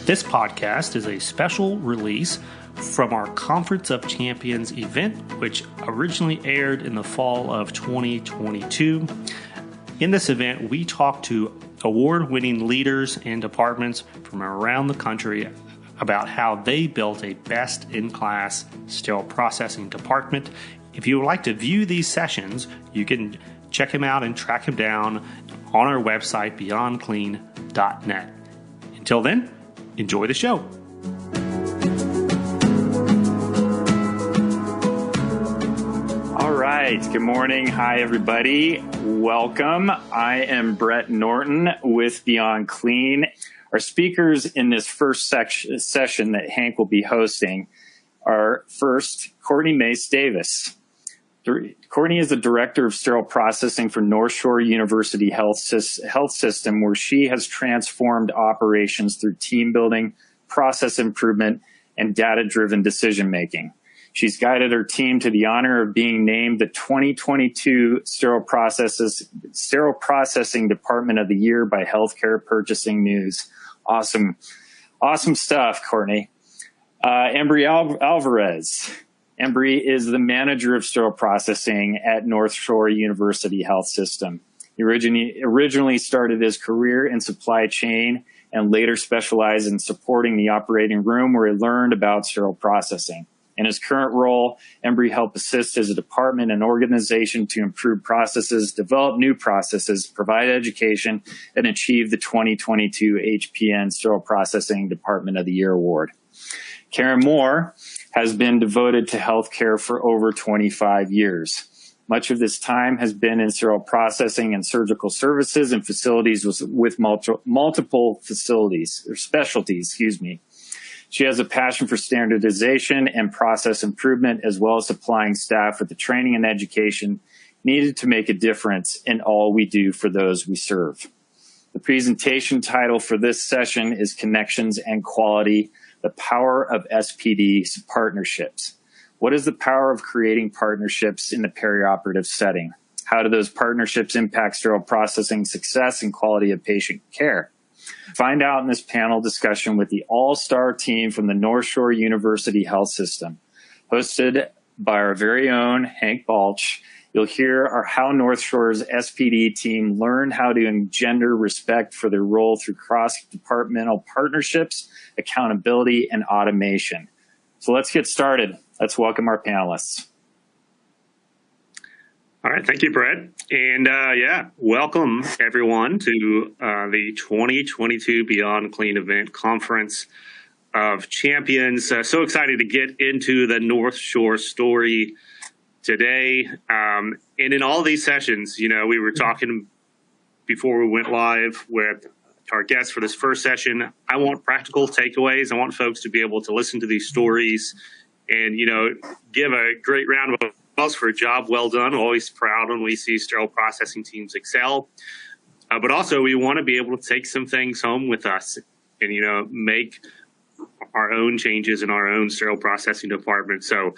This podcast is a special release from our Conference of Champions event, which originally aired in the fall of 2022. In this event, we talked to award-winning leaders and departments from around the country about how they built a best-in-class sterile processing department. If you would like to view these sessions, you can check him out and track him down on our website, beyondclean.net. Until then, enjoy the show. All right. Good morning. Hi, everybody. Welcome. I am Brett Norton with Beyond Clean. Our speakers in this first session that Hank will be hosting are first, Courtney Mace Davis. Courtney is the Director of Sterile Processing for North Shore University Health System, where she has transformed operations through team building, process improvement, and data-driven decision-making. She's guided her team to the honor of being named the 2022 Sterile Processing Department of the Year by Healthcare Purchasing News. Awesome stuff, Courtney. Embry Alvarez. Embry is the manager of sterile processing at North Shore University Health System. He originally started his career in supply chain and later specialized in supporting the operating room, where he learned about sterile processing. In his current role, Embry helped assist as a department and organization to improve processes, develop new processes, provide education, and achieve the 2022 HPN Sterile Processing Department of the Year Award. Karen Moore has been devoted to healthcare for over 25 years. Much of this time has been in sterile processing and surgical services and facilities with multiple facilities or specialties, She has a passion for standardization and process improvement, as well as supplying staff with the training and education needed to make a difference in all we do for those we serve. The presentation title for this session is Connections and Quality: The Power of SPD Partnerships. What is the power of creating partnerships in the perioperative setting? How do those partnerships impact sterile processing success and quality of patient care? Find out in this panel discussion with the all-star team from the North Shore University Health System. Hosted by our very own Hank Balch, you'll hear how North Shore's SPD team learned how to engender respect for their role through cross-departmental partnerships, accountability, and automation. So let's get started. Let's welcome our panelists. All right, thank you, Brett. And welcome everyone to the 2022 Beyond Clean Event Conference of Champions. So excited to get into the North Shore story today. And in all these sessions, we were talking before we went live with our guests for this first session. I want practical takeaways. I want folks to be able to listen to these stories and, give a great round of applause for a job well done. Always proud when we see sterile processing teams excel. But also we want to be able to take some things home with us and, make our own changes in our own sterile processing department. So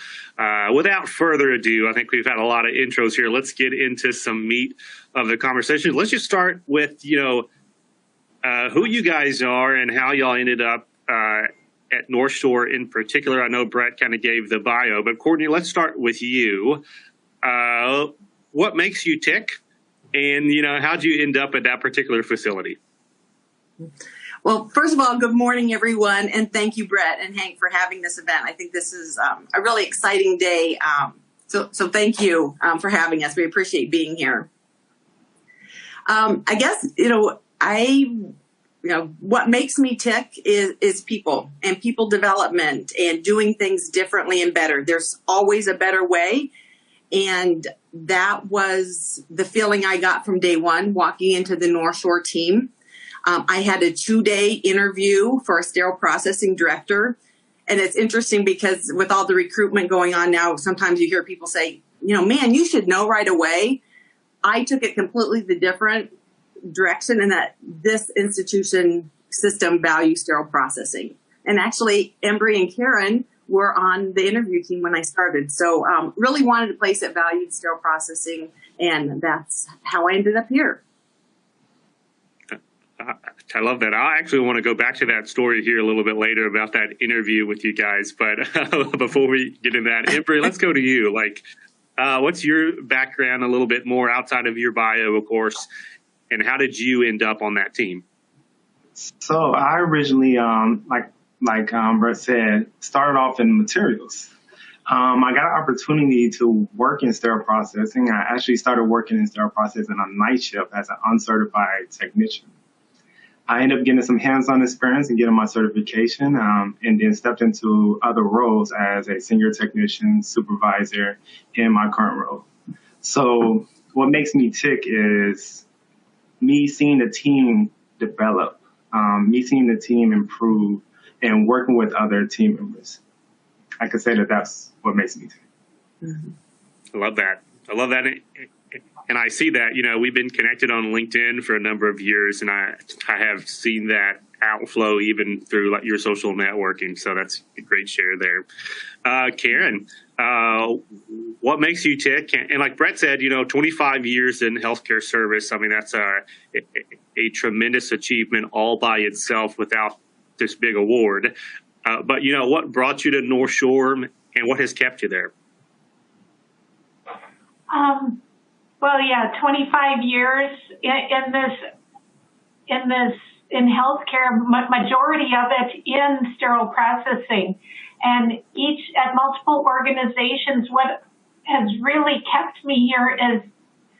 without further ado, I think we've had a lot of intros here. Let's get into some meat of the conversation. Let's just start with, who you guys are and how y'all ended up at North Shore in particular. I know Brett kind of gave the bio, but Courtney, let's start with you. What makes you tick? And, how'd you end up at that particular facility? Well, first of all, good morning, everyone. And thank you, Brett and Hank, for having this event. I think this is a really exciting day. So thank you for having us. We appreciate being here. I guess, what makes me tick is people and people development and doing things differently and better. There's always a better way. And that was the feeling I got from day one, walking into the North Shore team. I had a 2-day interview for a sterile processing director. And it's interesting because with all the recruitment going on now, sometimes you hear people say, man, you should know right away. I took it completely the different direction, in that this institution system values sterile processing. And actually, Embry and Karen were on the interview team when I started. So really wanted a place that valued sterile processing, and that's how I ended up here. I love that. I actually want to go back to that story here a little bit later about that interview with you guys. But before we get into that, Embry, let's go to you. Like, what's your background a little bit more outside of your bio, of course, and how did you end up on that team? So I originally, like Brett said, started off in materials. I got an opportunity to work in sterile processing. I actually started working in sterile processing on night shift as an uncertified technician. I ended up getting some hands-on experience and getting my certification, and then stepped into other roles as a senior technician, supervisor in my current role. So what makes me tick is me seeing the team develop, me seeing the team improve, and working with other team members. I could say that that's what makes me tick. I love that. I love that. And I see that, you know, we've been connected on LinkedIn for a number of years, and I have seen that outflow even through like your social networking. So that's a great share there. Karen, what makes you tick? And like Brett said, you know, 25 years in healthcare service. I mean, that's a tremendous achievement all by itself without this big award. But, you know, what brought you to North Shore and what has kept you there? Well, yeah, 25 years in healthcare, majority of it in sterile processing, and at multiple organizations. What has really kept me here is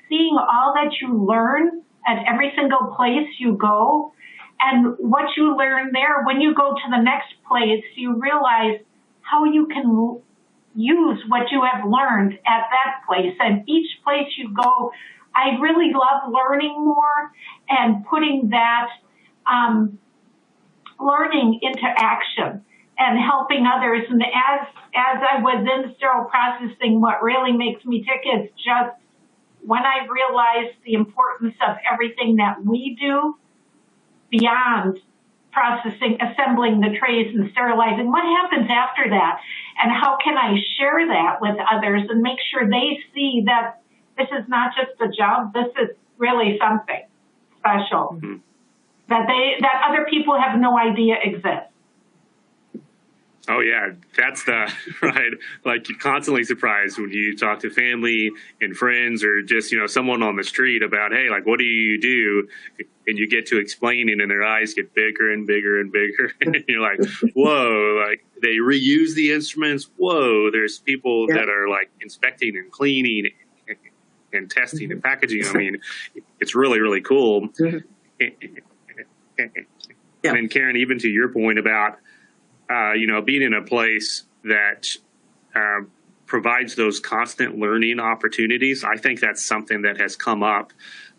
seeing all that you learn at every single place you go, and what you learn there. When you go to the next place, you realize how you can use what you have learned at that place. And each place you go, I really love learning more and putting that learning into action and helping others. And as I was in sterile processing, what really makes me tick is just when I realized the importance of everything that we do beyond processing, assembling the trays and sterilizing. What happens after that? And how can I share that with others and make sure they see that this is not just a job, this is really something special that other people have no idea exists. Oh yeah, that's the right. Like you're constantly surprised when you talk to family and friends or just, you know, someone on the street about, hey, like, what do you do? And you get to explaining and their eyes get bigger and bigger and bigger. And you're like, whoa, like they reuse the instruments. Whoa, there's people that are like inspecting and cleaning and testing and packaging. I mean, it's really, really cool. And then Karen, even to your point about, you know, being in a place that provides those constant learning opportunities, I think that's something that has come up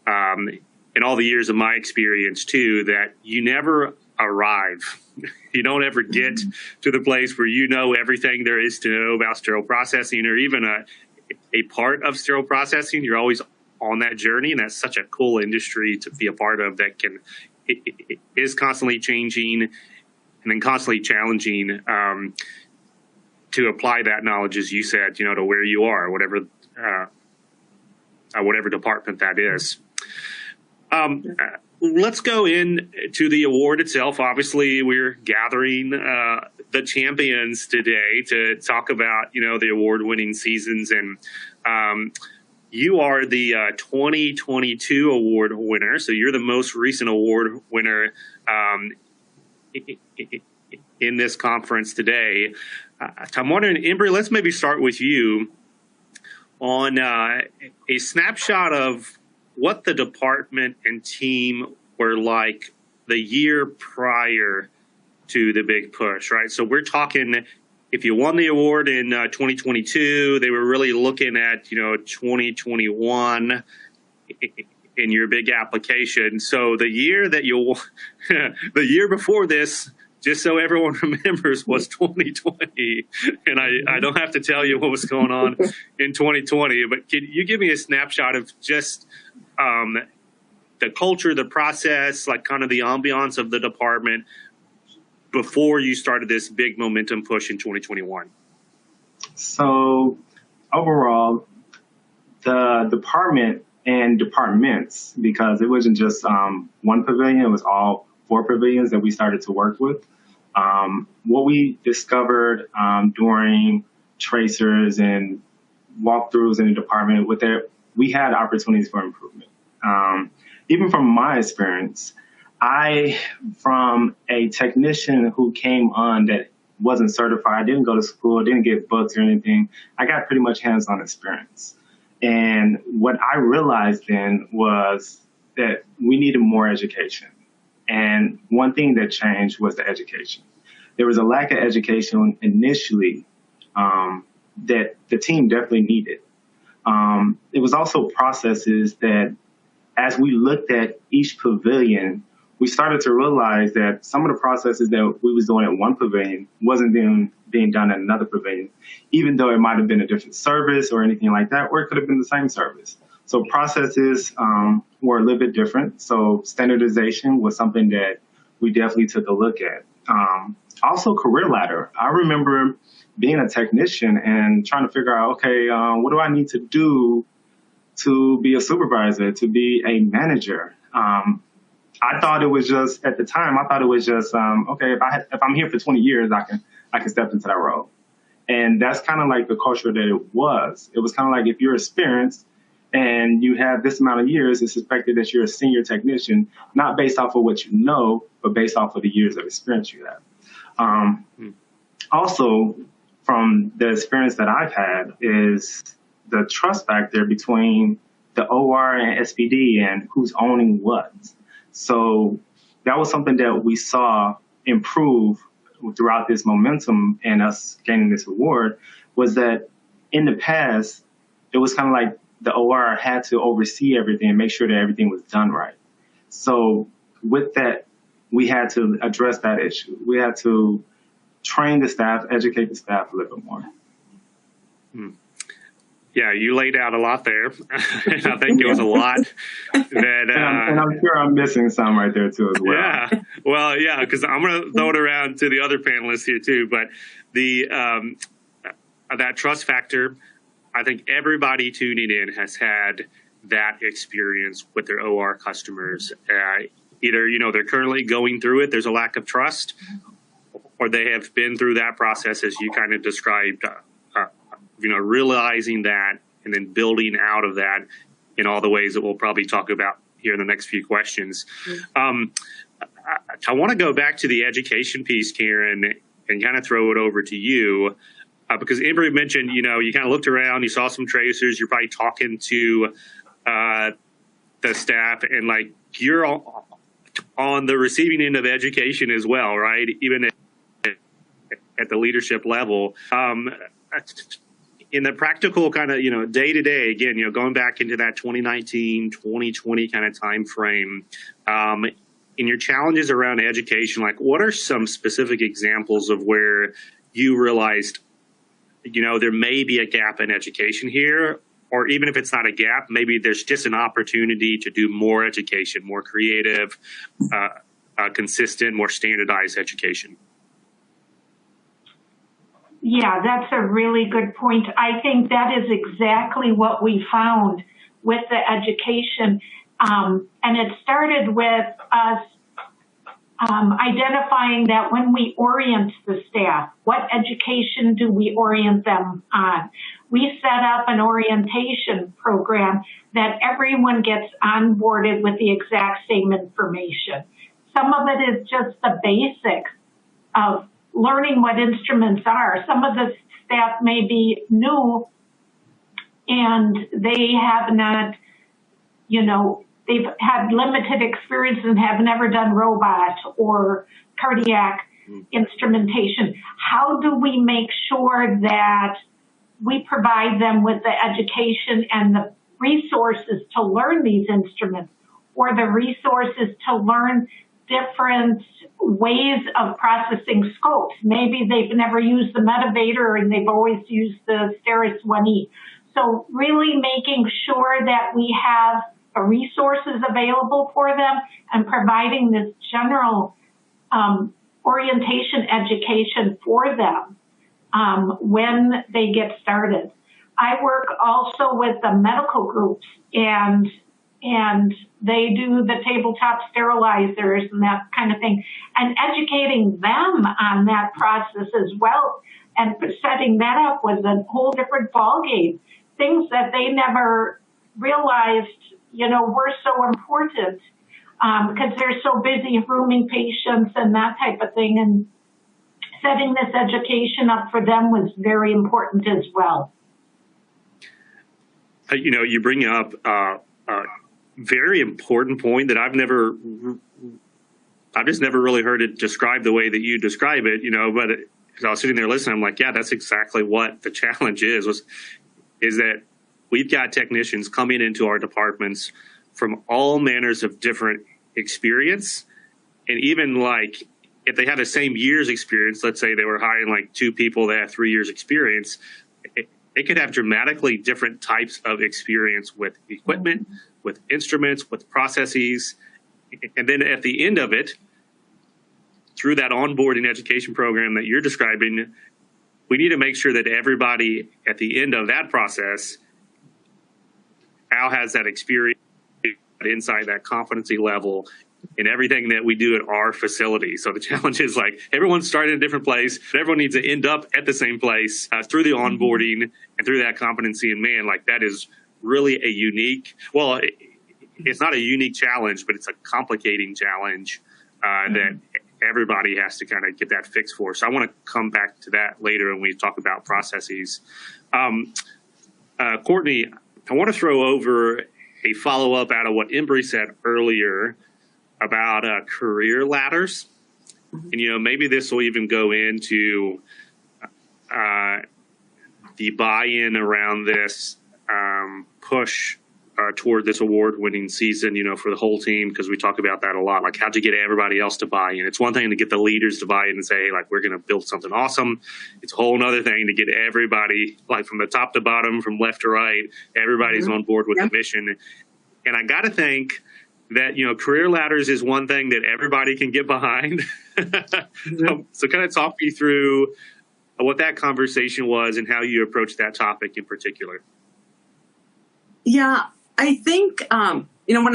in all the years of my experience too, that you never arrive. You don't ever get to the place where you know everything there is to know about sterile processing or even a part of sterile processing. You're always on that journey, and that's such a cool industry to be a part of that it is constantly changing and then constantly challenging to apply that knowledge, as you said, you know, to where you are, whatever department that is. Let's go into the award itself. Obviously, we're gathering the champions today to talk about, you know, the award-winning seasons, and you are the 2022 award winner. So you're the most recent award winner in this conference today. I'm wondering, Embry, let's maybe start with you on a snapshot of what the department and team were like the year prior to the big push, right? So we're talking, if you won the award in 2022, they were really looking at, you know, 2021 in your big application. So the year that the year before this, just so everyone remembers, was 2020. And I don't have to tell you what was going on in 2020, but can you give me a snapshot of just the culture, the process, like kind of the ambiance of the department before you started this big momentum push in 2021? So overall, the department and departments, because it wasn't just one pavilion, it was all 4 pavilions that we started to work with. What we discovered during tracers and walkthroughs in the department with that, we had opportunities for improvement. Even from my experience, from a technician who came on that wasn't certified, didn't go to school, didn't get books or anything, I got pretty much hands-on experience. And what I realized then was that we needed more education. And one thing that changed was the education. There was a lack of education initially that the team definitely needed. It was also processes that, as we looked at each pavilion, we started to realize that some of the processes that we was doing at one pavilion wasn't being done at another pavilion, even though it might have been a different service or anything like that, or it could have been the same service. So processes were a little bit different. So standardization was something that we definitely took a look at. Also, career ladder. I remember being a technician and trying to figure out, okay, what do I need to do to be a supervisor, to be a manager? I thought it was just, at the time, okay, if I'm here for 20 years, I can step into that role. And that's kind of like the culture that it was. It was kind of like, if you're experienced and you have this amount of years, it's expected that you're a senior technician, not based off of what you know, but based off of the years of experience you have. Also, from the experience that I've had, is the trust factor between the OR and SPD and who's owning what. So that was something that we saw improve throughout this momentum and us gaining this award, was that in the past, it was kind of like the OR had to oversee everything and make sure that everything was done right. So with that, we had to address that issue. We had to train the staff, educate the staff a little bit more. Yeah, you laid out a lot there. And I think it was a lot that. And I'm sure I'm missing some right there too as well. Yeah, well, yeah, because I'm going to throw it around to the other panelists here too. But the that trust factor, I think everybody tuning in has had that experience with their OR customers. Either they're currently going through it, there's a lack of trust, or they have been through that process as you kind of described. Realizing that and then building out of that in all the ways that we'll probably talk about here in the next few questions. I want to go back to the education piece, Karen, and kind of throw it over to you because Amber mentioned, you kind of looked around, you saw some tracers, you're probably talking to the staff, and like you're on the receiving end of education as well, right? Even at the leadership level. In the practical kind of, day to day, again, going back into that 2019, 2020 kind of time frame, in your challenges around education, like what are some specific examples of where you realized, there may be a gap in education here, or even if it's not a gap, maybe there's just an opportunity to do more education, more creative, consistent, more standardized education? Yeah, that's a really good point. I think that is exactly what we found with the education. And it started with us identifying that when we orient the staff, what education do we orient them on? We set up an orientation program that everyone gets onboarded with the exact same information. Some of it is just the basics of learning what instruments are. Some of the staff may be new and they have not, they've had limited experience and have never done robot or cardiac instrumentation. How do we make sure that we provide them with the education and the resources to learn these instruments, or the resources to learn different ways of processing scopes? Maybe they've never used the Medavator and they've always used the Steris 1E. So really making sure that we have resources available for them and providing this general orientation education for them when they get started. I work also with the medical groups, and they do the tabletop sterilizers and that kind of thing, and educating them on that process as well, and setting that up was a whole different ballgame. Things that they never realized, were so important because they're so busy rooming patients and that type of thing. And setting this education up for them was very important as well. You bring up a very important point that I've just never really heard it described the way that you describe it, but as I was sitting there listening, I'm like, yeah, that's exactly what the challenge is that we've got technicians coming into our departments from all manners of different experience. And even like, if they have the same year's experience, let's say they were hiring like 2 people that have 3 years experience, they could have dramatically different types of experience with equipment, with instruments, with processes. And then at the end of it, through that onboarding education program that you're describing, we need to make sure that everybody at the end of that process now has that experience inside that competency level in everything that we do at our facility. So the challenge is like everyone's starting at a different place, but everyone needs to end up at the same place through the onboarding and through that competency. And man, like that is really a unique, well, it's not a unique challenge, but it's a complicating challenge that everybody has to kind of get that fixed for. So I want to come back to that later when we talk about processes. Courtney, I want to throw over a follow-up out of what Embry said earlier about career ladders. And, maybe this will even go into the buy-in around this push toward this award-winning season, for the whole team, because we talk about that a lot. Like, how'd you get everybody else to buy in? It's one thing to get the leaders to buy in and say, like, we're going to build something awesome. It's a whole other thing to get everybody, like, from the top to bottom, from left to right, everybody's on board with the mission. And I got to think that, career ladders is one thing that everybody can get behind. So kind of talk me through what that conversation was and how you approached that topic in particular. Yeah, I think, when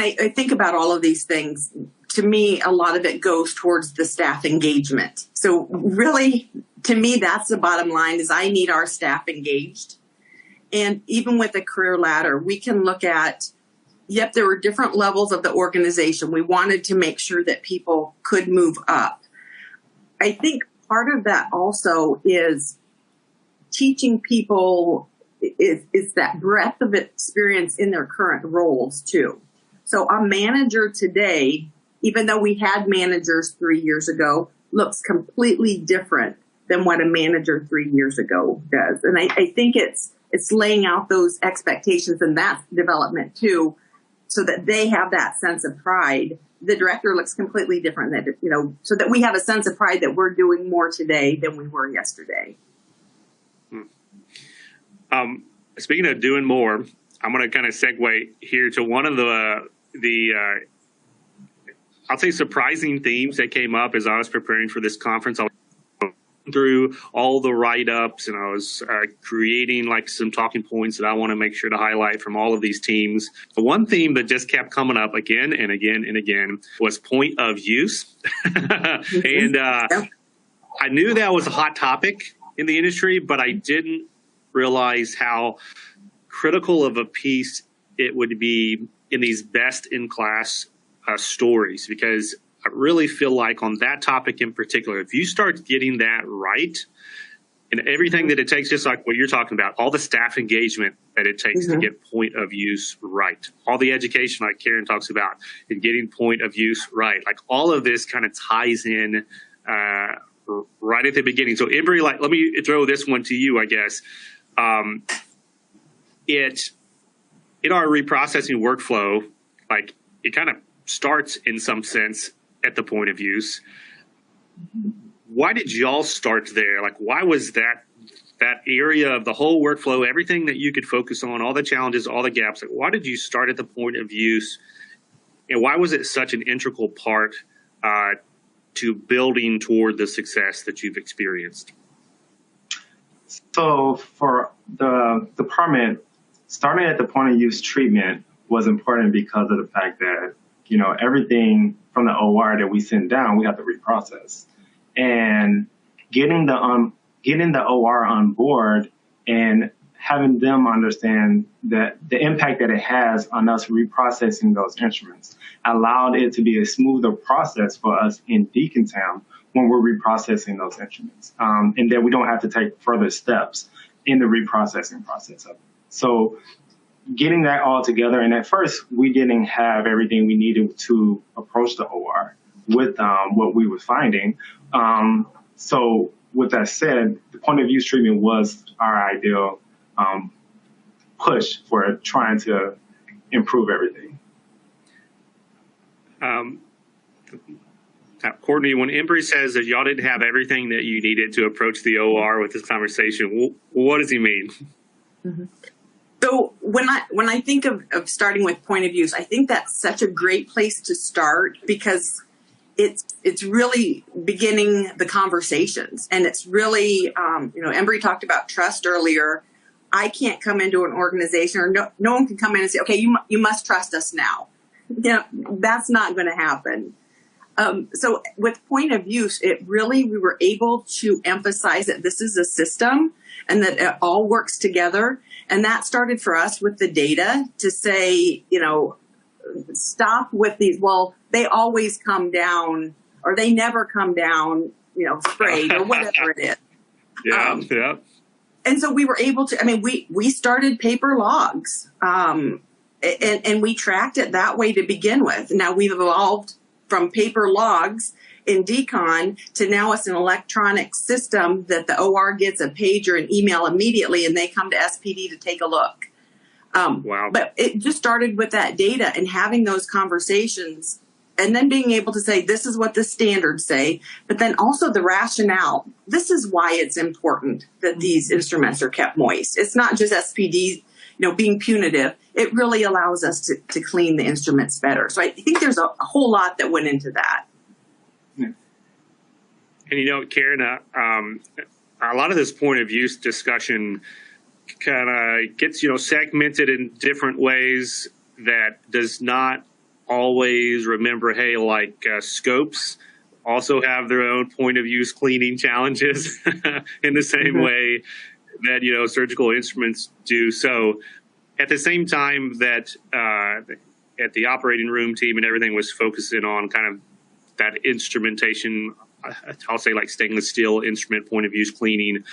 I think about all of these things, to me, a lot of it goes towards the staff engagement. So really, to me, that's the bottom line is I need our staff engaged. And even with a career ladder, we can look at, there were different levels of the organization. We wanted to make sure that people could move up. I think part of that also is teaching people is that breadth of experience in their current roles too. So a manager today, even though we had managers 3 years ago, looks completely different than what a manager 3 years ago does. And I think it's laying out those expectations and that development too, so that they have that sense of pride. The director looks completely different, so that we have a sense of pride that we're doing more today than we were yesterday. Speaking of doing more, I'm going to kind of segue here to one of the I'll say surprising themes that came up as I was preparing for this conference. I was through all the write-ups and I was creating like some talking points that I want to make sure to highlight from all of these teams. The one theme that just kept coming up again and again and again was point of use. And I knew that was a hot topic in the industry, but I didn't realize how critical of a piece it would be in these best-in-class stories, because I really feel like on that topic in particular, if you start getting that right and everything that it takes, just like what you're talking about, all the staff engagement that it takes to get point of use right, all the education like Karen talks about and getting point of use right, like all of this kind of ties in right at the beginning. So Embry, like, let me throw this one to you, I guess. It in our reprocessing workflow, like it kind of starts in some sense at the point of use. Why did y'all start there? Like, why was that area of the whole workflow, everything that you could focus on, all the challenges, all the gaps, like, why did you start at the point of use? And why was it such an integral part to building toward the success that you've experienced? So for the department, starting at the point of use treatment was important because of the fact that, everything from the OR that we send down, we have to reprocess. And getting the OR on board and having them understand that the impact that it has on us reprocessing those instruments allowed it to be a smoother process for us in Deacon Town when we're reprocessing those instruments, and that we don't have to take further steps in the reprocessing process of it. So getting that all together, and at first we didn't have everything we needed to approach the OR with what we were finding. So with that said, the point of use treatment was our ideal push for trying to improve everything. Courtney, when Embry says that y'all didn't have everything that you needed to approach the OR with this conversation, what does he mean? Mm-hmm. So when I think of starting with point of use, I think that's such a great place to start because it's really beginning the conversations, and it's really Embry talked about trust earlier. I can't come into an organization, or no one can come in and say, okay, you must trust us now. That's not going to happen. So with point of use, we were able to emphasize that this is a system and that it all works together. And that started for us with the data to say, stop with these, well, they always come down or they never come down, sprayed or whatever it is. Yeah. And so we were able to, we started paper logs, and we tracked it that way to begin with. Now we've evolved from paper logs in Decon to now it's an electronic system that the OR gets a page or an email immediately and they come to SPD to take a look. Wow. But it just started with that data and having those conversations and then being able to say, this is what the standards say, but then also the rationale. This is why it's important that these instruments are kept moist. It's not just SPD, being punitive. It really allows us to clean the instruments better. So I think there's a whole lot that went into that. And Karen, a lot of this point of use discussion kind of gets, segmented in different ways that does not always remember, hey, like scopes also have their own point of use cleaning challenges in the same way that, surgical instruments do. So at the same time that at the operating room team and everything was focusing on kind of that instrumentation, I'll say like stainless steel instrument point of use cleaning,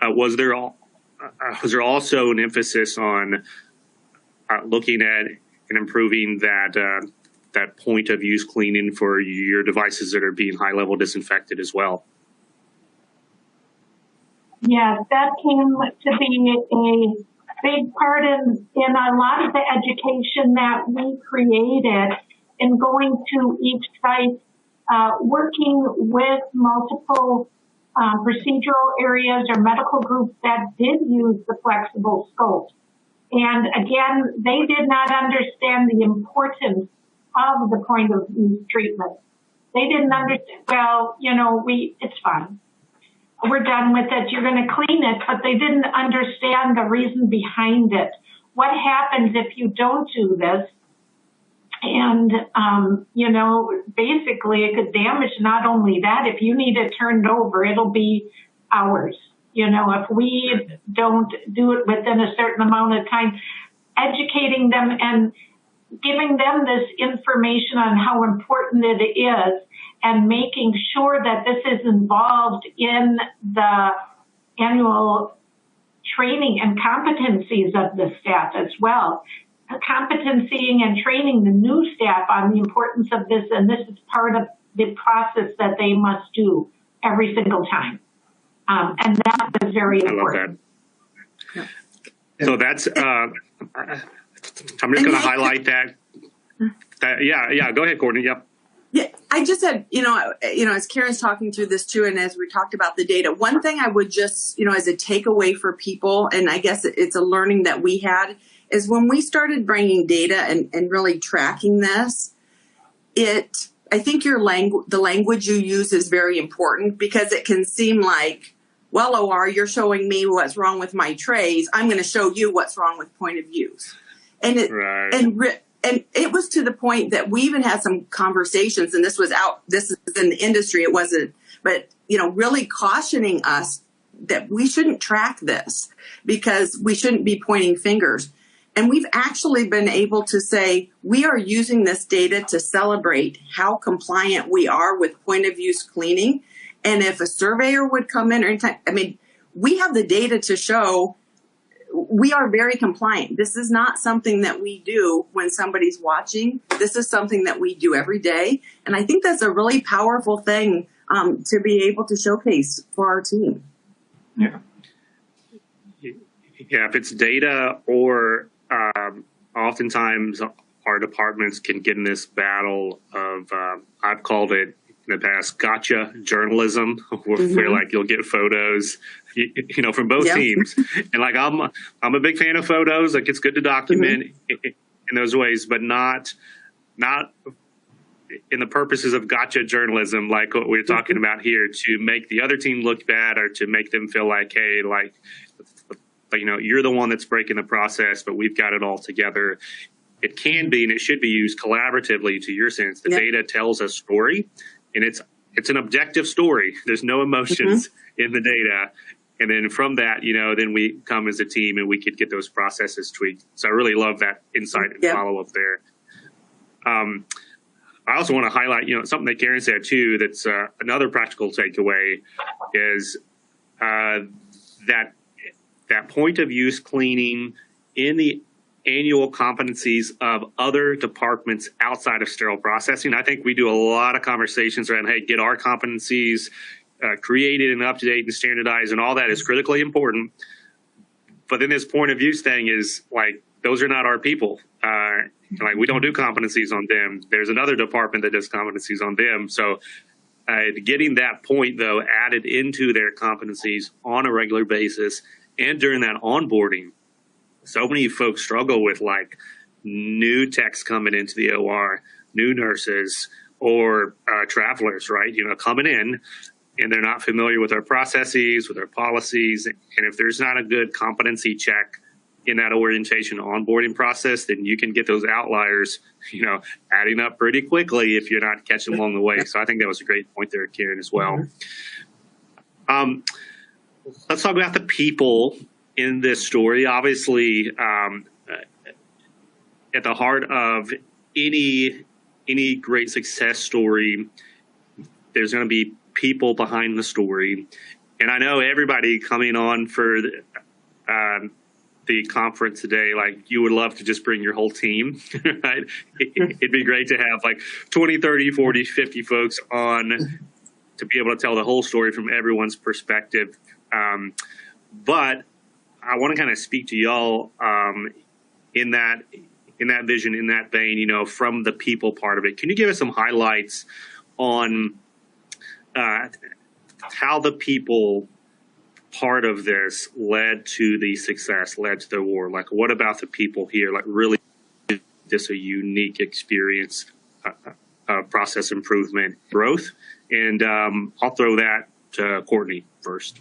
was there also an emphasis on looking at and improving that point of use cleaning for your devices that are being high level disinfected as well? Yes, that came to be a big part in a lot of the education that we created in going to each site, working with multiple procedural areas or medical groups that did use the flexible scope. And again, they did not understand the importance of the point of use treatment. They didn't understand, well, it's fine. We're done with it. You're going to clean it, but they didn't understand the reason behind it. What happens if you don't do this? And, basically it could damage not only that, if you need it turned over, it'll be hours. If we don't do it within a certain amount of time, educating them and giving them this information on how important it is and making sure that this is involved in the annual training and competencies of the staff as well. Competencying and training the new staff on the importance of this, and this is part of the process that they must do every single time. And that was very important. I love that. So that's, I'm just going to highlight that. Yeah, go ahead, Courtney. Yep. Yeah, I just said, as Karen's talking through this too, and as we talked about the data, one thing I would just, as a takeaway for people, and I guess it's a learning that we had, is when we started bringing data and really tracking this, I think the language you use is very important because it can seem like, well, OR, you're showing me what's wrong with my trays. I'm going to show you what's wrong with point of views. And it, right. and it was to the point that we even had some conversations, and this is in the industry, it wasn't, but, really cautioning us that we shouldn't track this because we shouldn't be pointing fingers. And we've actually been able to say we are using this data to celebrate how compliant we are with point of use cleaning. And if a surveyor would come in or anytime, we have the data to show we are very compliant. This is not something that we do when somebody's watching. This is something that we do every day. And I think that's a really powerful thing to be able to showcase for our team. Yeah. Yeah, if it's data or oftentimes our departments can get in this battle of, I've called it in the past, gotcha journalism, where like you'll get photos, from both teams. And like, I'm a big fan of photos. Like it's good to document in those ways, but not in the purposes of gotcha journalism, like what we're talking about here, to make the other team look bad or to make them feel like, hey, like, you're the one that's breaking the process, but we've got it all together. It can be, and it should be used collaboratively, to your sense. The data tells a story, and it's an objective story. There's no emotions in the data. And then from that, then we come as a team and we could get those processes tweaked. So I really love that insight and follow up there. I also want to highlight, something that Karen said too, that's another practical takeaway is that point of use cleaning in the annual competencies of other departments outside of sterile processing. I think we do a lot of conversations around, hey, get our competencies created and up to date and standardized, and all that is critically important. But then this point of use thing is like, those are not our people. Like we don't do competencies on them. There's another department that does competencies on them. So getting that point though added into their competencies on a regular basis and during that onboarding, so many folks struggle with like new techs coming into the OR, new nurses or travelers, right? Coming in and they're not familiar with our processes, with our policies. And if there's not a good competency check in that orientation onboarding process, then you can get those outliers, adding up pretty quickly if you're not catching them along the way. So I think that was a great point there, Karen, as well. Let's talk about the people in this story. Obviously, at the heart of any great success story, there's going to be people behind the story. And I know everybody coming on for the conference today, like you would love to just bring your whole team, right? It'd be great to have like 20, 30, 40, 50 folks on to be able to tell the whole story from everyone's perspective. But I want to kind of speak to y'all in that vision, in that vein, from the people part of it. Can you give us some highlights on how the people part of this led to the success, led to the award? Like, what about the people here, like, really just a unique experience, process improvement, growth? And I'll throw that to Courtney first.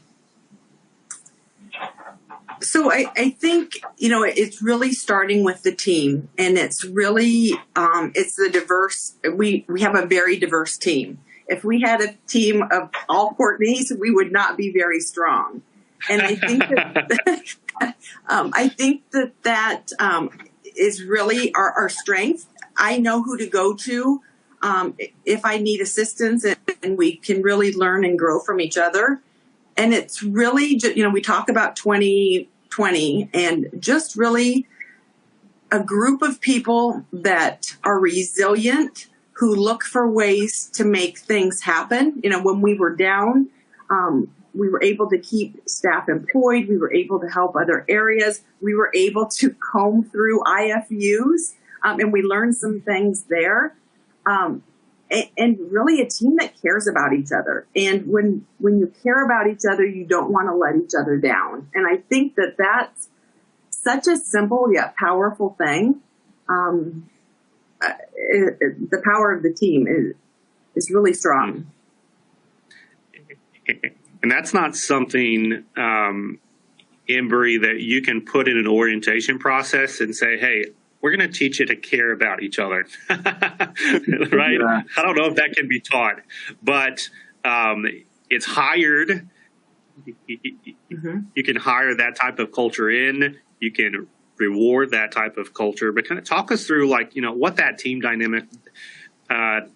So I think, it's really starting with the team, and it's really, it's the diverse, we have a very diverse team. If we had a team of all Courtneys, we would not be very strong. And I think that, is really our strength. I know who to go to if I need assistance, and we can really learn and grow from each other. And it's really, we talk about 2020 and just really a group of people that are resilient, who look for ways to make things happen. When we were down, we were able to keep staff employed. We were able to help other areas. We were able to comb through IFUs, and we learned some things there. And really a team that cares about each other. And when you care about each other, you don't want to let each other down. And I think that that's such a simple yet powerful thing. The power of the team is really strong. And that's not something, Embry, that you can put in an orientation process and say, hey, we're going to teach you to care about each other. Right? Yeah. I don't know if that can be taught, but it's hired. You can hire that type of culture in. You can reward that type of culture. But kind of talk us through, like, what that team dynamic that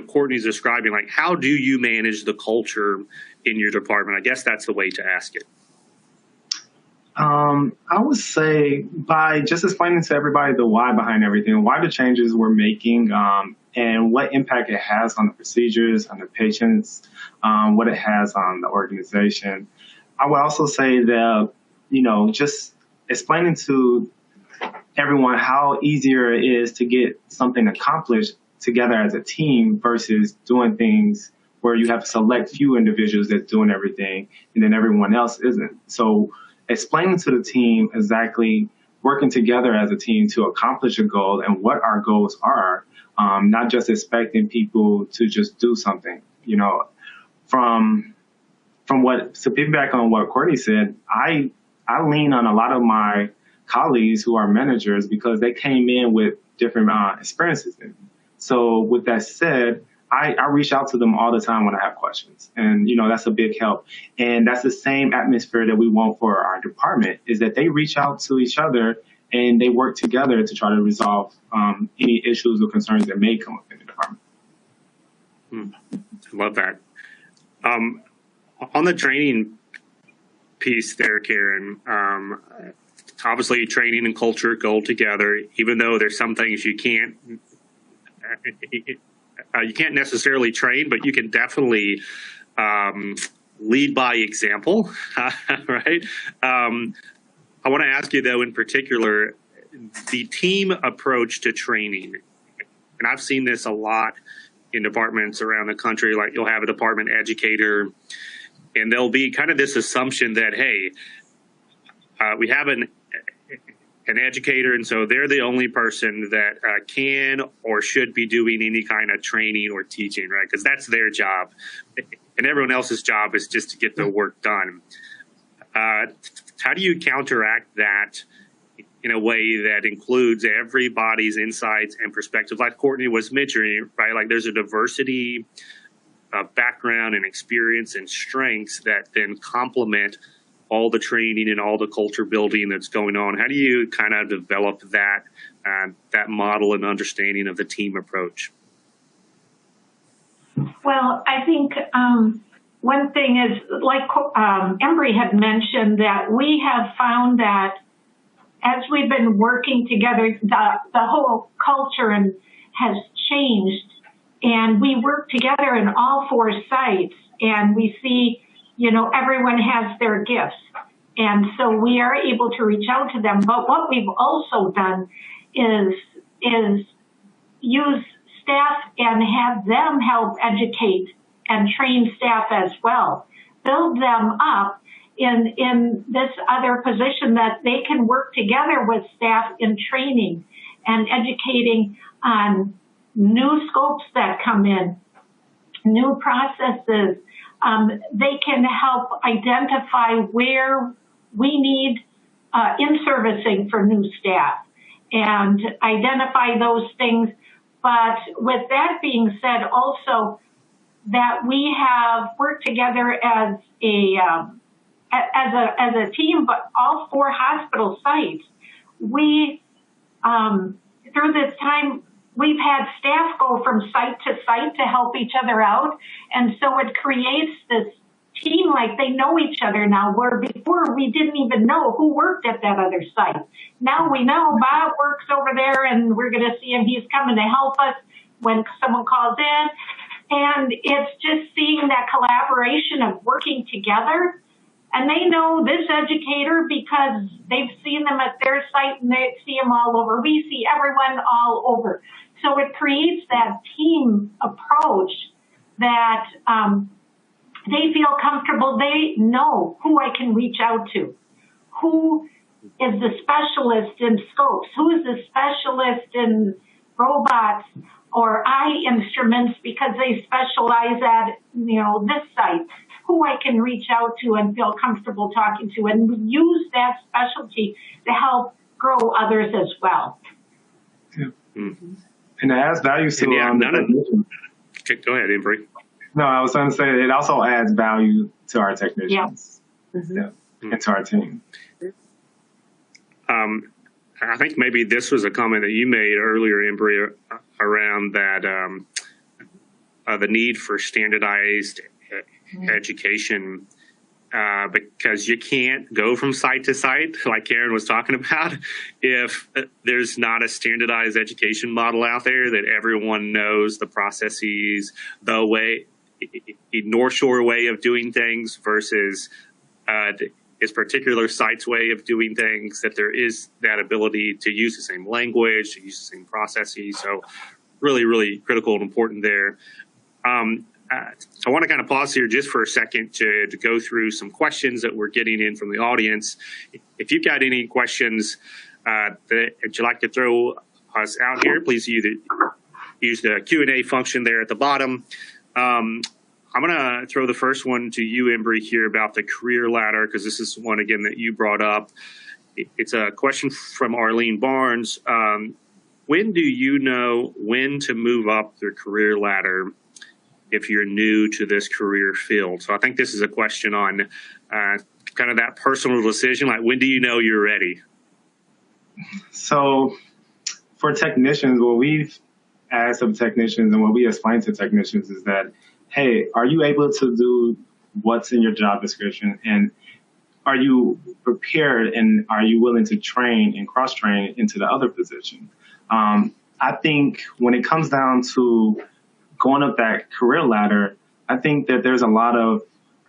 Courtney's describing. Like, how do you manage the culture in your department? I guess that's the way to ask it. I would say by just explaining to everybody the why behind everything, why the changes we're making, and what impact it has on the procedures, on the patients, what it has on the organization. I would also say that, just explaining to everyone how easier it is to get something accomplished together as a team versus doing things where you have a select few individuals that's doing everything and then everyone else isn't. So explaining to the team exactly working together as a team to accomplish a goal and what our goals are, not just expecting people to just do something. From what, to piggyback on what Courtney said, I lean on a lot of my colleagues who are managers because they came in with different experiences. So with that said, I reach out to them all the time when I have questions. And, that's a big help. And that's the same atmosphere that we want for our department, is that they reach out to each other and they work together to try to resolve any issues or concerns that may come up in the department. I love that. On the training piece there, Karen, obviously training and culture go together, even though there's some things you can't necessarily train, but you can definitely lead by example, right? I want to ask you, though, in particular, the team approach to training. And I've seen this a lot in departments around the country. Like, you'll have a department educator, and there'll be kind of this assumption that, hey, we have an educator, and so they're the only person that can or should be doing any kind of training or teaching, right? Because that's their job, and everyone else's job is just to get the work done. How do you counteract that in a way that includes everybody's insights and perspectives? Like Courtney was mentioning, right? Like, there's a diversity of background and experience and strengths that then complement all the training and all the culture building that's going on. How do you kind of develop that model and understanding of the team approach? Well, I think one thing is, like Embry had mentioned, that we have found that as we've been working together, the whole culture has changed, and we work together in all 4 sites, and we see, everyone has their gifts. And so we are able to reach out to them. But what we've also done is use staff and have them help educate and train staff as well. Build them up in this other position that they can work together with staff in training and educating on new scopes that come in, new processes. They can help identify where we need in-servicing for new staff and identify those things. But with that being said, also that we have worked together as a team, but all 4 hospital sites, we through this time, we've had staff go from site to site to help each other out. And so it creates this team like they know each other now, where before we didn't even know who worked at that other site. Now we know Bob works over there, and we're going to see him. He's coming to help us when someone calls in. And it's just seeing that collaboration of working together. And they know this educator because they've seen them at their site and they see them all over. We see everyone all over. So it creates that team approach that they feel comfortable. They know who I can reach out to, who is the specialist in scopes, who is the specialist in robots, or eye instruments because they specialize at, this site, who I can reach out to and feel comfortable talking to, and use that specialty to help grow others as well. Yeah. Mm-hmm. And it adds value to Okay, go ahead, Embry. No, I was going to say it also adds value to our technicians, and to our team. I think maybe this was a comment that you made earlier, Embry, around that the need for standardized education, because you can't go from site to site, like Karen was talking about, if there's not a standardized education model out there that everyone knows the processes, the way, North Shore way of doing things versus this particular site's way of doing things, that there is that ability to use the same language, to use the same processes. So really, really critical and important there. So I want to kind of pause here just for a second to go through some questions that we're getting in from the audience. If you've got any questions that you'd like to throw us out here, please use the Q&A function there at the bottom. I'm going to throw the first one to you, Embry, here about the career ladder, because this is one, again, that you brought up. It's a question from Arlene Barnes. When do you know when to move up the career ladder if you're new to this career field? So I think this is a question on kind of that personal decision, like when do you know you're ready? So for technicians, what we've asked of technicians and what we explain to technicians is that, hey, are you able to do what's in your job description? And are you prepared, and are you willing to train and cross-train into the other position? I think when it comes down to going up that career ladder, I think that there's a lot of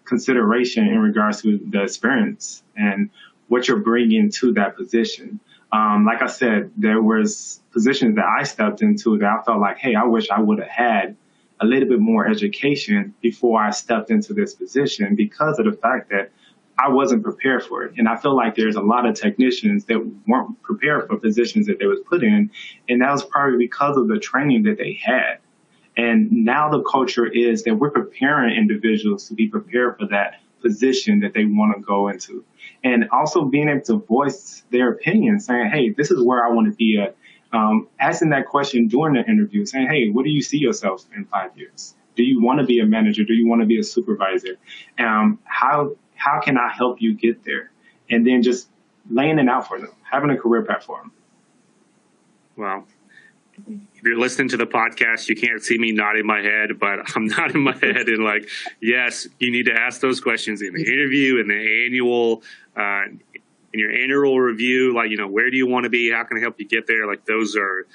consideration in regards to the experience and what you're bringing to that position. Like I said, there was positions that I stepped into that I felt like, hey, I wish I would have had a little bit more education before I stepped into this position, because of the fact that I wasn't prepared for it. And I feel like there's a lot of technicians that weren't prepared for positions that they was put in. And that was probably because of the training that they had. And now the culture is that we're preparing individuals to be prepared for that position that they want to go into. And also being able to voice their opinion, saying, hey, this is where I want to be at. Asking that question during the interview, saying, hey, what do you see yourself in 5 years? Do you want to be a manager? Do you want to be a supervisor? How can I help you get there? And then just laying it out for them, having a career platform. Wow. If you're listening to the podcast, you can't see me nodding my head, but I'm nodding my head and like, yes, you need to ask those questions in the interview, in the annual, in your annual review, like, where do you want to be? How can I help you get there? Like, those are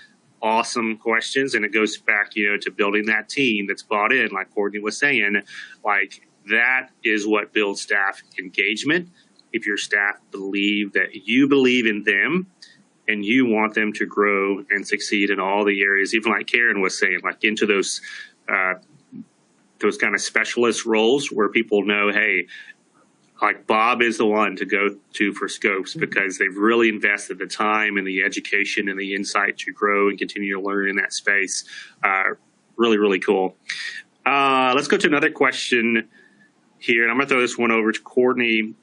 awesome questions. And it goes back, to building that team that's bought in, like Courtney was saying, like that is what builds staff engagement. If your staff believe that you believe in them and you want them to grow and succeed in all the areas, even like Karen was saying, like into those kind of specialist roles where people know, hey, like Bob is the one to go to for scopes because they've really invested the time and the education and the insight to grow and continue to learn in that space. Really, really cool. Let's go to another question here. And I'm going to throw this one over to Courtney.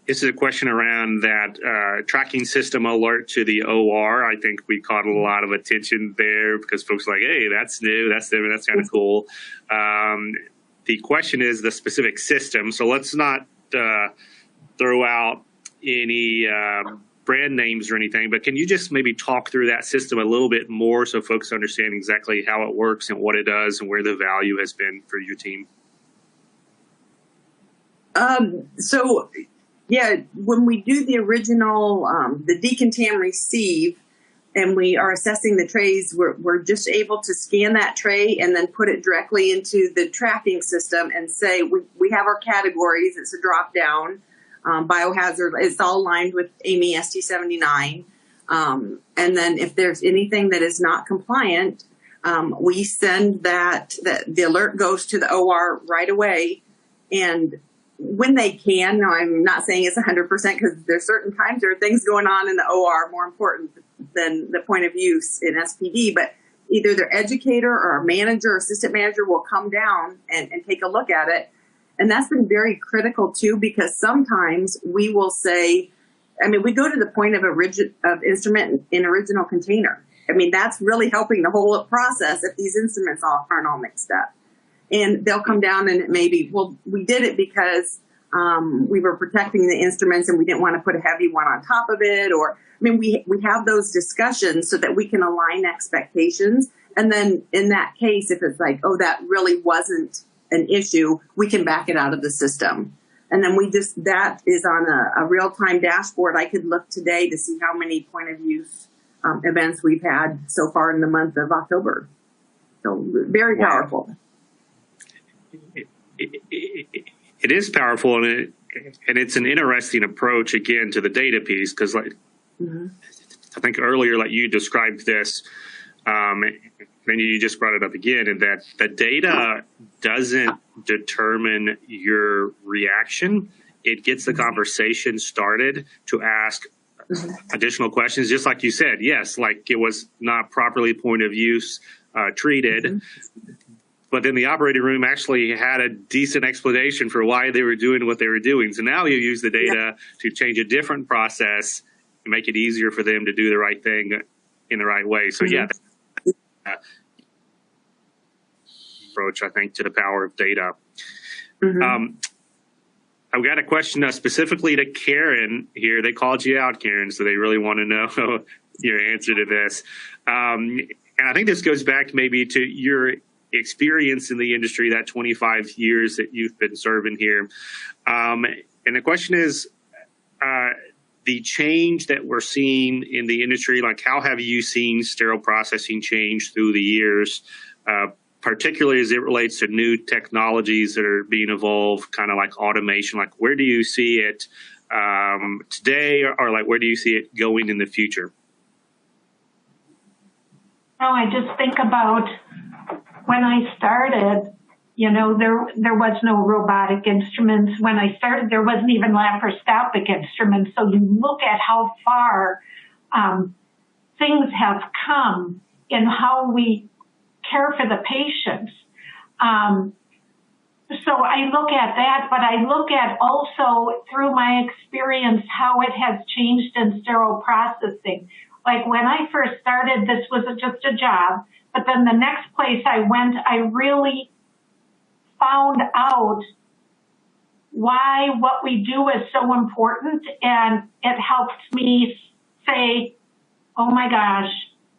This is a question around that tracking system alert to the OR. I think we caught a lot of attention there because folks are like, hey, that's new, that's different, that's kind of cool. The question is the specific system. So let's not throw out any brand names or anything, but can you just maybe talk through that system a little bit more so folks understand exactly how it works and what it does and where the value has been for your team? So, yeah, when we do the original, the decontam receive, and we are assessing the trays, we're just able to scan that tray and then put it directly into the tracking system and say, we have our categories. It's a drop down, biohazard. It's all aligned with AMI ST79. And then if there's anything that is not compliant, we send that the alert goes to the OR right away. And when they can, now I'm not saying it's 100% because there's certain times there are things going on in the OR more important than the point of use in SPD, but either their educator or a manager or assistant manager will come down and take a look at it. And that's been very critical too, because sometimes we will say, I mean, we go to the point of instrument in original container. I mean, that's really helping the whole process if these instruments aren't all mixed up. And they'll come down and it may be, well, we did it because we were protecting the instruments and we didn't want to put a heavy one on top of it. Or, I mean, we have those discussions so that we can align expectations. And then in that case, if it's like, oh, that really wasn't an issue, we can back it out of the system. And then that is on a real-time dashboard. I could look today to see how many point of use events we've had so far in the month of October. So very powerful. It is powerful, and it's an interesting approach again to the data piece, because I think earlier, like you described this, and you just brought it up again, and that the data doesn't determine your reaction. It gets the conversation started to ask additional questions, just like you said. Yes, like it was not properly point of use treated. But then the operating room actually had a decent explanation for why they were doing what they were doing. So now you use the data to change a different process and make it easier for them to do the right thing in the right way. So approach, I think, to the power of data. I've got a question specifically to Karen here. They called you out, Karen, so they really want to know your answer to this. And I think this goes back maybe to your experience in the industry, that 25 years that you've been serving here. And the question is, the change that we're seeing in the industry, like how have you seen sterile processing change through the years, particularly as it relates to new technologies that are being evolved, kind of like automation? Like where do you see it today, or like where do you see it going in the future? Oh, I just think about when I started, you know, there was no robotic instruments. When I started, there wasn't even laparoscopic instruments. So you look at how far things have come in how we care for the patients. So I look at that, but I look at also through my experience how it has changed in sterile processing. Like when I first started, this was just a job, but then the next place I went, I really found out why what we do is so important, and it helped me say, oh my gosh,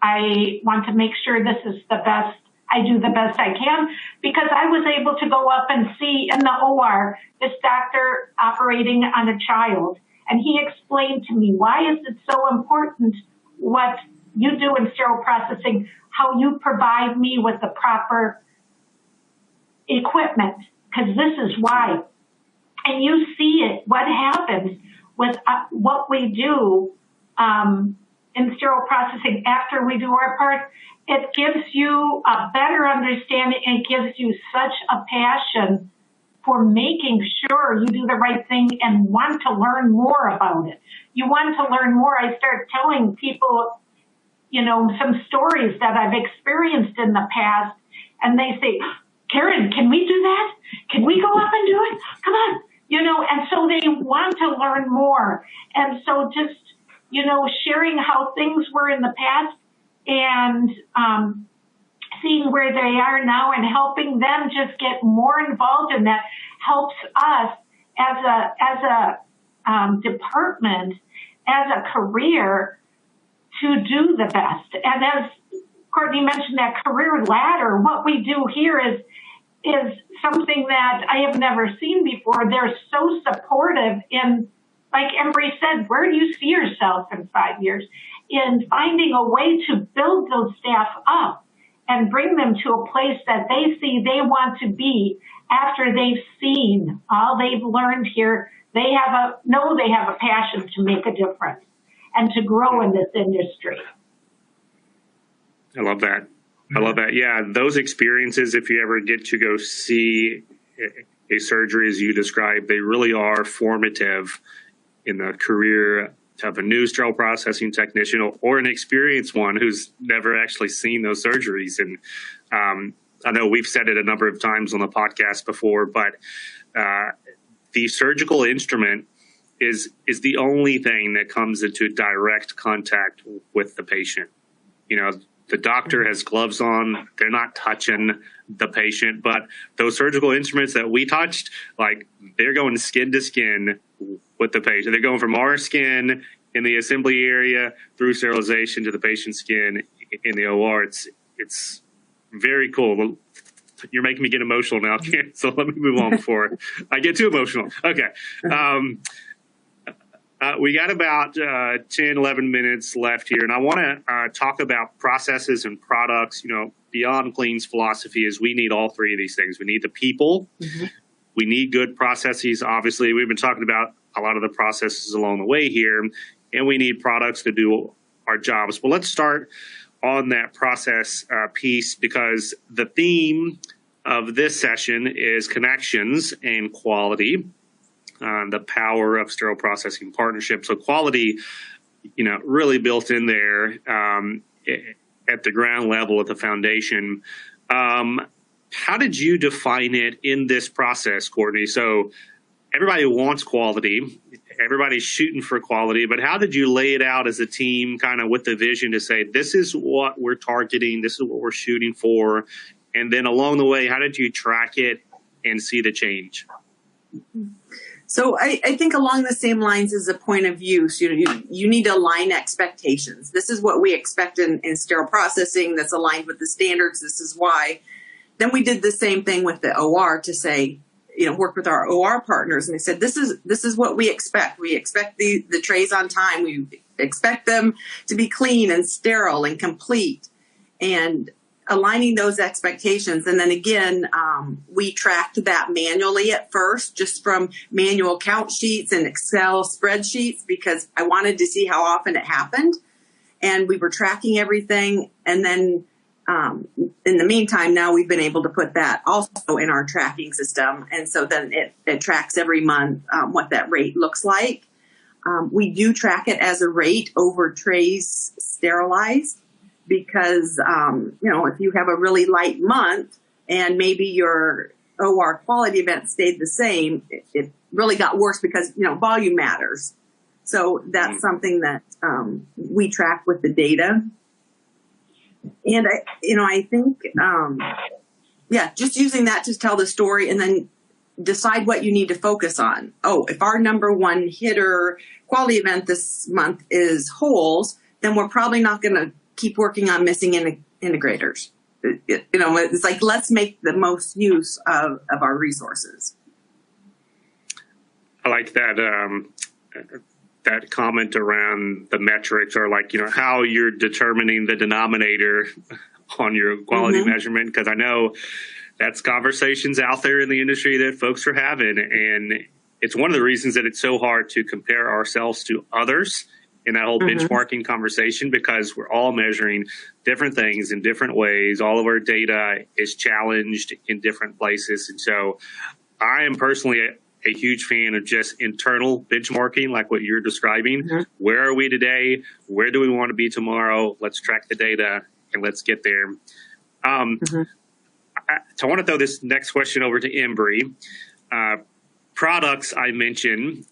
I want to make sure this is the best, I do the best I can, because I was able to go up and see in the OR this doctor operating on a child, and he explained to me, why is it so important what you do in sterile processing, how you provide me with the proper equipment, because this is why. And you see it, what happens with what we do in sterile processing after we do our part. It gives you a better understanding and gives you such a passion for making sure you do the right thing and want to learn more about it. You want to learn more. I start telling people, you know, some stories that I've experienced in the past, and they say, Karen, can we do that? Can we go up and do it? Come on. You know, and so they want to learn more. And so just, you know, sharing how things were in the past and seeing where they are now and helping them just get more involved in that helps us as a department, as a career, to do the best. And as Courtney mentioned, that career ladder, what we do here is something that I have never seen before. They're so supportive in, like Embry said, where do you see yourself in 5 years? In finding a way to build those staff up and bring them to a place that they see they want to be after they've seen all they've learned here. They have a passion to make a difference and to grow in this industry. I love that. I love that. Yeah, those experiences, if you ever get to go see a surgery as you described, they really are formative in the career have a new sterile processing technician or an experienced one who's never actually seen those surgeries. And I know we've said it a number of times on the podcast before, but the surgical instrument is the only thing that comes into direct contact with the patient. You know, the doctor has gloves on, they're not touching the patient, but those surgical instruments that we touched, like, they're going skin to skin with the patient. They're going from our skin in the assembly area through sterilization to the patient's skin in the OR. It's very cool. You're making me get emotional now, Ken, so let me move on before I get too emotional. Okay. We got about 10, 11 minutes left here, and I want to talk about processes and products. You know, Beyond Clean's philosophy is we need all three of these things. We need the people. Mm-hmm. We need good processes. Obviously, we've been talking about a lot of the processes along the way here, and we need products to do our jobs. But let's start on that process piece, because the theme of this session is connections and quality. The power of sterile processing partnerships. So quality, you know, really built in there at the ground level, at the foundation. How did you define it in this process, Courtney? So everybody wants quality. Everybody's shooting for quality. But how did you lay it out as a team, kind of with the vision to say, this is what we're targeting, this is what we're shooting for? And then along the way, how did you track it and see the change? So I think along the same lines as a point of use, you need to align expectations. This is what we expect in sterile processing that's aligned with the standards. This is why. Then we did the same thing with the OR to say, work with our OR partners. And they said, this is what we expect. We expect the trays on time. We expect them to be clean and sterile and complete. And aligning those expectations. And then again, we tracked that manually at first, just from manual count sheets and Excel spreadsheets, because I wanted to see how often it happened. And we were tracking everything. And then in the meantime, now we've been able to put that also in our tracking system. And so then it tracks every month what that rate looks like. We do track it as a rate over trays sterilized. Because, if you have a really light month and maybe your OR quality event stayed the same, it really got worse because, volume matters. So that's something that we track with the data. And, I think, just using that to tell the story and then decide what you need to focus on. Oh, if our number one hitter quality event this month is holes, then we're probably not going to keep working on missing integrators. It's like, let's make the most use of our resources. I like that that comment around the metrics, or how you're determining the denominator on your quality measurement, because I know that's conversations out there in the industry that folks are having, and it's one of the reasons that it's so hard to compare ourselves to others in that whole benchmarking conversation, because we're all measuring different things in different ways. All of our data is challenged in different places. And so I am personally a huge fan of just internal benchmarking, like what you're describing. Where are we today? Where do we want to be tomorrow? Let's track the data and let's get there. So I want to throw this next question over to Embry. Products I mentioned,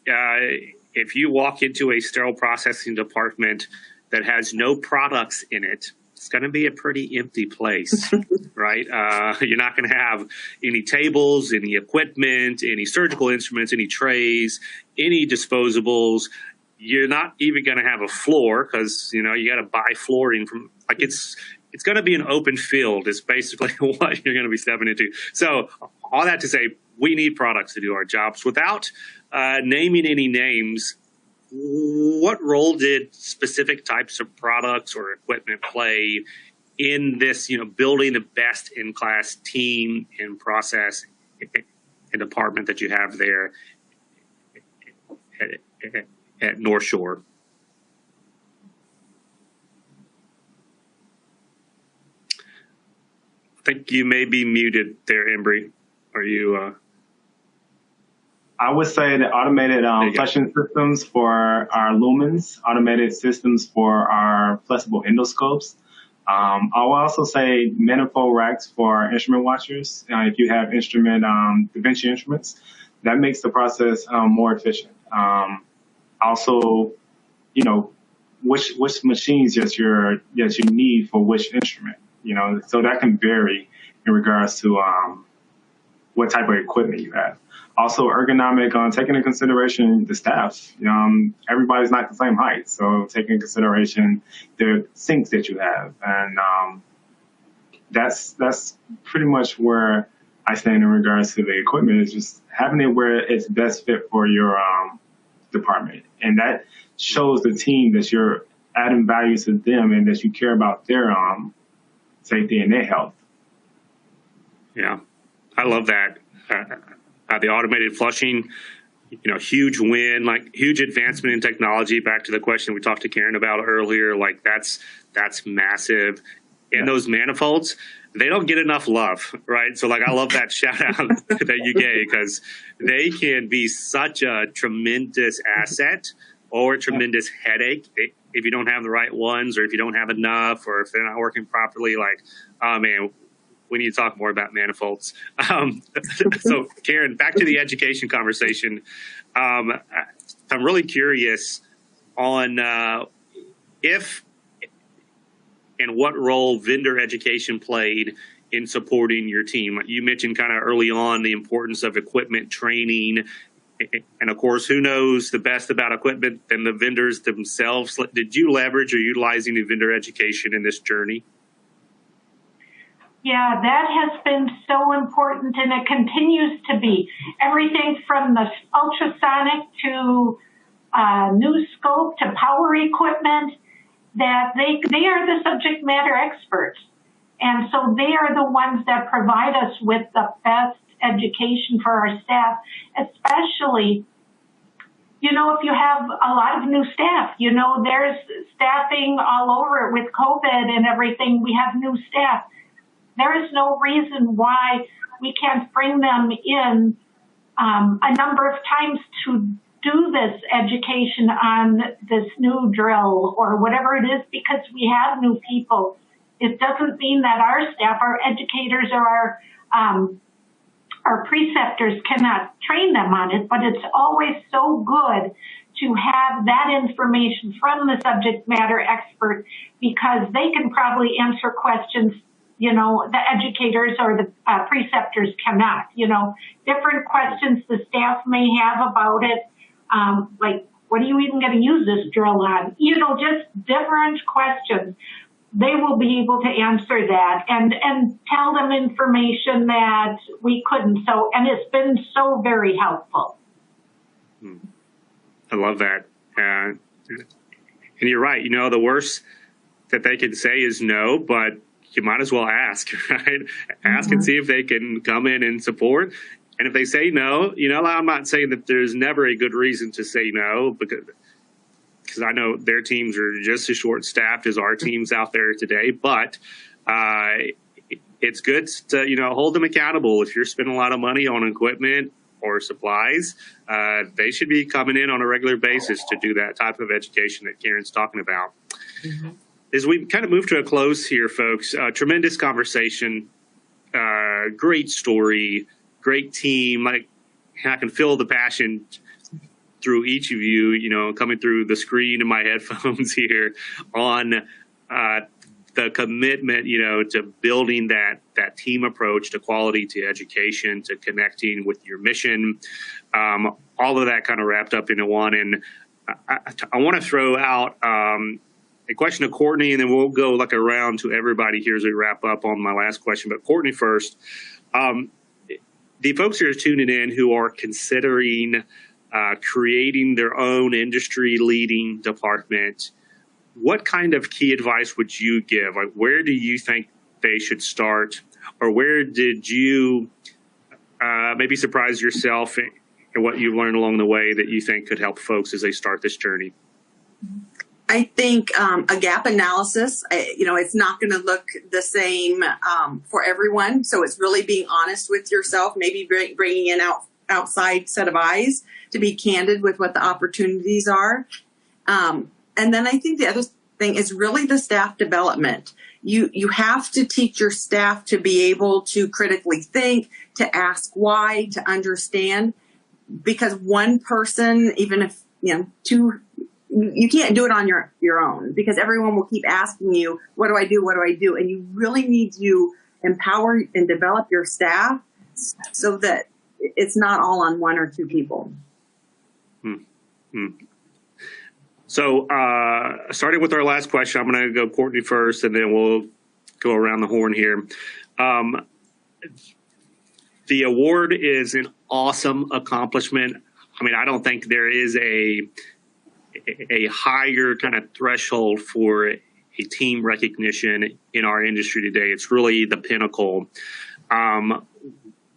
if you walk into a sterile processing department that has no products in it, it's going to be a pretty empty place, right? You're not going to have any tables, any equipment, any surgical instruments, any trays, any disposables. You're not even going to have a floor, because, you got to buy flooring from, it's going to be an open field is basically what you're going to be stepping into. So all that to say, we need products to do our jobs. Without naming any names, what role did specific types of products or equipment play in this, building the best in class team and process and department that you have there at North Shore? I think you may be muted there, Embry. Are you? I would say the automated flushing systems for our lumens, automated systems for our flexible endoscopes. I will also say manifold racks for instrument watchers. If you have instrument, Da Vinci instruments, that makes the process more efficient. Also, you know, which machines that you need for which instrument, you know, so that can vary in regards to what type of equipment you have. Also, ergonomic, taking into consideration the staff. Everybody's not the same height, so taking into consideration the sinks that you have, and that's pretty much where I stand in regards to the equipment. Is just having it where it's best fit for your department, and that shows the team that you're adding value to them and that you care about their safety and their health. Yeah, I love that. The automated flushing, huge win, like huge advancement in technology. Back to the question we talked to Karen about earlier, like that's massive. And those manifolds, they don't get enough love, right? So like, I love that shout out that you gave, because they can be such a tremendous asset or a tremendous headache if you don't have the right ones, or if you don't have enough, or if they're not working properly. Like, oh man, we need to talk more about manifolds. So Karen, back to the education conversation. I'm really curious on if and what role vendor education played in supporting your team. You mentioned kind of early on the importance of equipment training. And of course, who knows the best about equipment than the vendors themselves? Did you leverage or utilizing the vendor education in this journey? Yeah, that has been so important, and it continues to be. Everything from the ultrasonic to new scope to power equipment, that they are the subject matter experts. And so they are the ones that provide us with the best education for our staff, especially, if you have a lot of new staff. There's staffing all over it with COVID and everything. We have new staff. There is no reason why we can't bring them in a number of times to do this education on this new drill or whatever it is, because we have new people. It doesn't mean that our staff, our educators, or our preceptors cannot train them on it, but it's always so good to have that information from the subject matter expert, because they can probably answer questions the educators or the preceptors cannot. Different questions the staff may have about it, like, what are you even going to use this drill on? Just different questions. They will be able to answer that and tell them information that we couldn't. So, and it's been so very helpful. I love that. And you're right. The worst that they can say is no, but you might as well ask, right? Ask and see if they can come in and support. And if they say no, I'm not saying that there's never a good reason to say no, because I know their teams are just as short-staffed as our teams out there today. But it's good to, hold them accountable. If you're spending a lot of money on equipment or supplies, they should be coming in on a regular basis to do that type of education that Karen's talking about. Mm-hmm. As we kind of move to a close here, folks, tremendous conversation, great story, great team. I can feel the passion through each of you, coming through the screen in my headphones here on the commitment, to building that team approach to quality, to education, to connecting with your mission, all of that kind of wrapped up into one. And I want to throw out a question to Courtney, and then we'll go around to everybody here as we wrap up on my last question. But Courtney first. The folks who are tuning in who are considering creating their own industry-leading department, what kind of key advice would you give? Like, where do you think they should start, or where did you maybe surprise yourself in what you learned along the way that you think could help folks as they start this journey? I think a gap analysis, it's not going to look the same for everyone. So it's really being honest with yourself, maybe bringing in outside set of eyes to be candid with what the opportunities are. And then I think the other thing is really the staff development. You have to teach your staff to be able to critically think, to ask why, to understand, because one person, even if, two, you can't do it on your own, because everyone will keep asking you, what do I do? What do I do? And you really need to empower and develop your staff so that it's not all on one or two people. So, starting with our last question, I'm going to go Courtney first, and then we'll go around the horn here. The award is an awesome accomplishment. I mean, I don't think there is a higher kind of threshold for a team recognition in our industry today. It's really the pinnacle.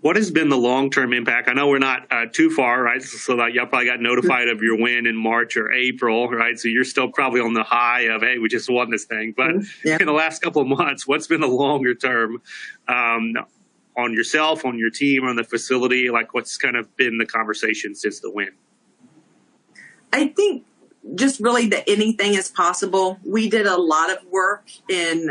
What has been the long-term impact? I know we're not too far, right? So that y'all probably got notified of your win in March or April, right? So you're still probably on the high of, hey, we just won this thing. But in the last couple of months, what's been the longer term on yourself, on your team, on the facility? Like, what's kind of been the conversation since the win? I think just really that anything is possible. We did a lot of work in,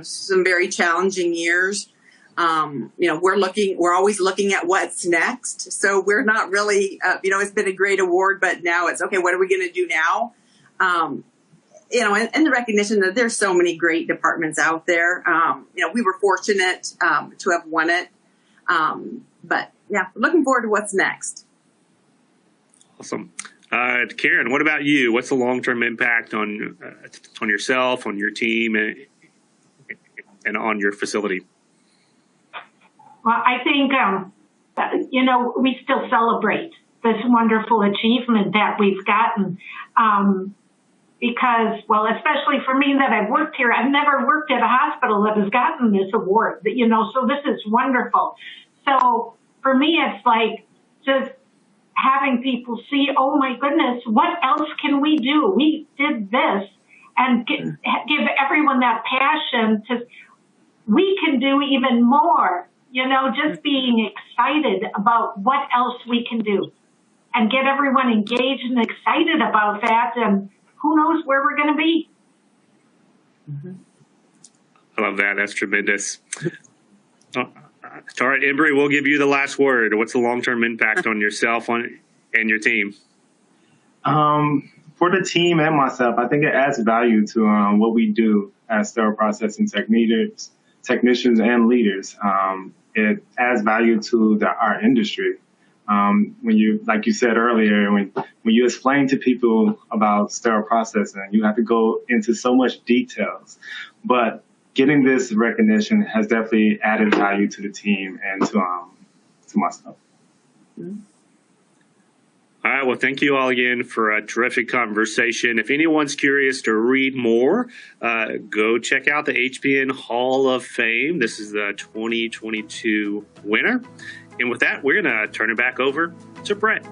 some very challenging years. We're always looking at what's next. So we're not really, it's been a great award, but now it's, okay, what are we going to do now? And the recognition that there's so many great departments out there. We were fortunate to have won it. But yeah, looking forward to what's next. Awesome. Karen, what about you? What's the long-term impact on yourself, on your team, and on your facility? Well, I think, we still celebrate this wonderful achievement that we've gotten because, well, especially for me that I've worked here, I've never worked at a hospital that has gotten this award, so this is wonderful. So for me, it's like just having people see, oh my goodness, what else can we do? We did this, and give everyone that passion to, we can do even more. Just being excited about what else we can do and get everyone engaged and excited about that. And who knows where we're going to be. I love that. That's tremendous. All right, Embry, we'll give you the last word. What's the long-term impact on yourself and your team? For the team and myself, I think it adds value to what we do as sterile processing technicians and leaders. It adds value to our industry. When you, like you said earlier, when you explain to people about sterile processing, you have to go into so much details. But getting this recognition has definitely added value to the team and to myself. All right. Well, thank you all again for a terrific conversation. If anyone's curious to read more, go check out the HPN Hall of Fame. This is the 2022 winner. And with that, we're going to turn it back over to Brett.